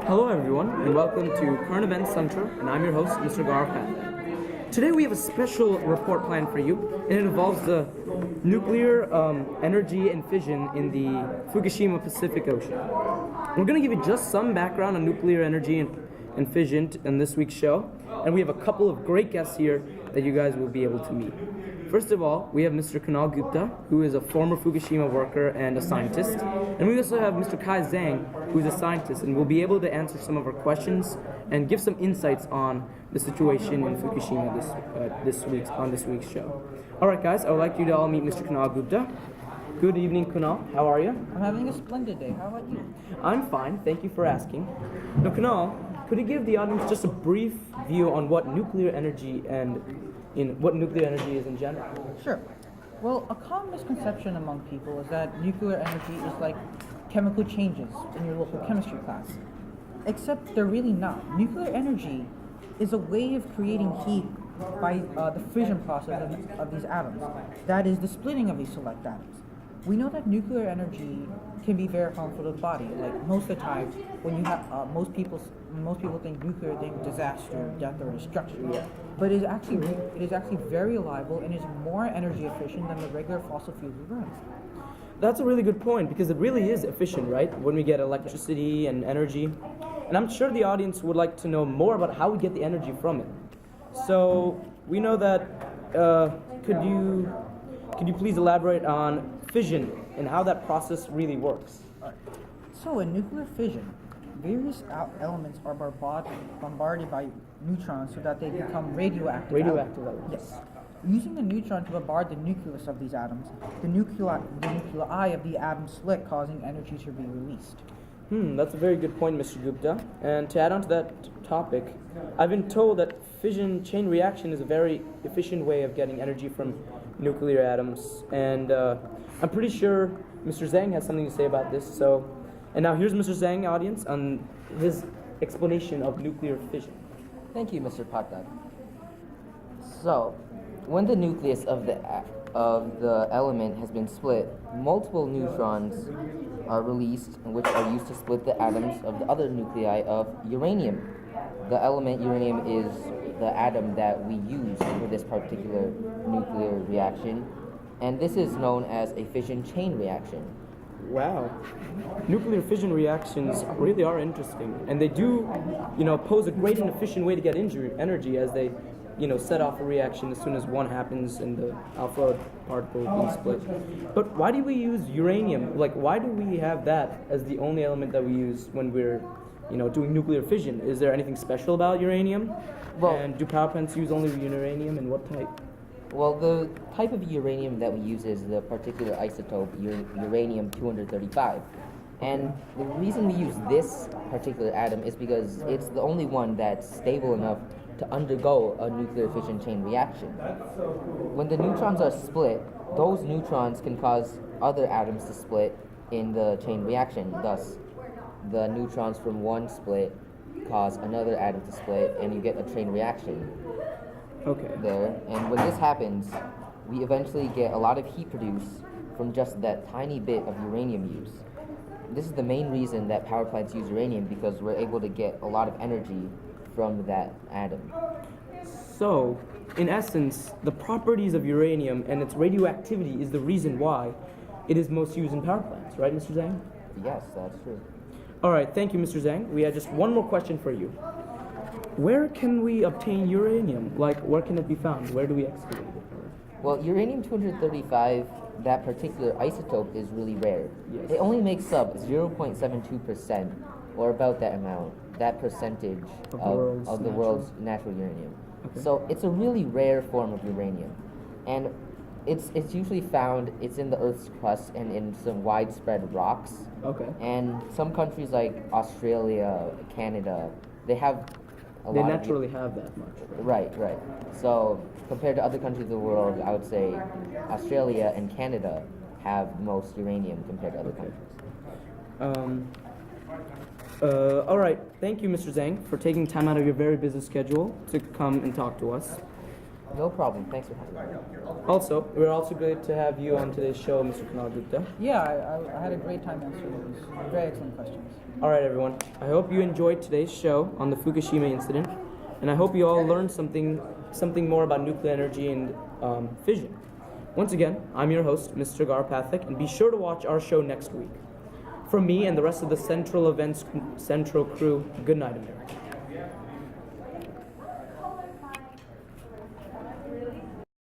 Hello everyone, and welcome to Current Events Center, and I'm your host, Mr. Gaurav Pathak. Today we have a special report planned for you, and it involves the nuclear energy and fission in the Fukushima Pacific Ocean. We're going to give you just some background on nuclear energy and fission in this week's show, and we have a couple of great guests here that you guys will be able to meet. First of all, we have Mr. Kunal Gupta, who is a former Fukushima worker and a scientist. And we also have Mr. Zheng, who is a scientist and will be able to answer some of our questions and give some insights on the situation in Fukushima this week's show. All right, guys, I would like you to all meet Mr. Kunal Gupta. Good evening, Kunal. How are you? I'm having a splendid day. How about you? I'm fine. Thank you for asking. Now, Kunal, could you give the audience just a brief view on what nuclear energy what nuclear energy is in general? Sure. Well, a common misconception among people is that nuclear energy is like chemical changes in your local chemistry class. Except they're really not. Nuclear energy is a way of creating heat by the fission process of these atoms. That is the splitting of these select atoms. We know that nuclear energy can be very harmful to the body. Like most of the time, when you have most people think nuclear, think disaster, death, or destruction. Yeah. But it is actually very reliable and is more energy efficient than the regular fossil fuels we burn. That's a really good point because it really is efficient, right? When we get electricity and energy. And I'm sure the audience would like to know more about how we get the energy from it. So we know that. Could you please elaborate on fission and how that process really works? So in nuclear fission, various elements are bombarded by neutrons so that they become radioactive. Radioactive elements. Yes. Using the neutron to bombard the nucleus of these atoms, the nuclei of the atom split, causing energy to be released. That's a very good point, Mr. Gupta. And to add on to that topic, I've been told that fission chain reaction is a very efficient way of getting energy from nuclear atoms. And I'm pretty sure Mr. Zheng has something to say about this. And now here's Mr. Zheng, audience, on his explanation of nuclear fission. Thank you, Mr. Pathak. So, when the nucleus of the element has been split, multiple neutrons are released, which are used to split the atoms of the other nuclei of uranium. The element uranium is the atom that we use for this particular nuclear reaction, and this is known as a fission chain reaction. Wow. Nuclear fission reactions really are interesting, and they do, pose a great and efficient way to get energy as they, set off a reaction as soon as one happens and the alpha particle being split. But why do we use uranium? Like, why do we have that as the only element that we use when we're, doing nuclear fission? Is there anything special about uranium? Well, and do power plants use only uranium, and what type? Well, the type of uranium that we use is the particular isotope uranium-235. And the reason we use this particular atom is because it's the only one that's stable enough to undergo a nuclear fission chain reaction. When the neutrons are split, those neutrons can cause other atoms to split in the chain reaction. Thus, the neutrons from one split cause another atom to split, and you get a chain reaction. Okay. There, and when this happens, we eventually get a lot of heat produced from just that tiny bit of uranium use. This is the main reason that power plants use uranium, because we're able to get a lot of energy from that atom. So, in essence, the properties of uranium and its radioactivity is the reason why it is most used in power plants, right, Mr. Zhang? Yes, that's true. All right, thank you, Mr. Zhang. We have just one more question for you. Where can we obtain uranium? Like, where can it be found? Where do we excavate it? Well, uranium-235, that particular isotope, is really rare. Yes. It only makes up 0.72%, or about that amount, that percentage of the world's natural uranium. Okay. So it's a really rare form of uranium. And it's usually found, it's in the Earth's crust and in some widespread rocks. Okay. And some countries like Australia, Canada, they have They naturally have that much. Right. So compared to other countries of the world, I would say Australia and Canada have the most uranium compared to other countries. All right. Thank you, Mr. Zhang, for taking time out of your very busy schedule to come and talk to us. No problem. Thanks for having me. Also, we're also good to have you on today's show, Mr. Kunal Gupta. Yeah, I had a great time answering these very excellent questions. All right, everyone. I hope you enjoyed today's show on the Fukushima incident, and I hope you all learned something more about nuclear energy and fission. Once again, I'm your host, Mr. Gaurav Pathak, and be sure to watch our show next week. From me and the rest of the Central Events Central crew, good night, America.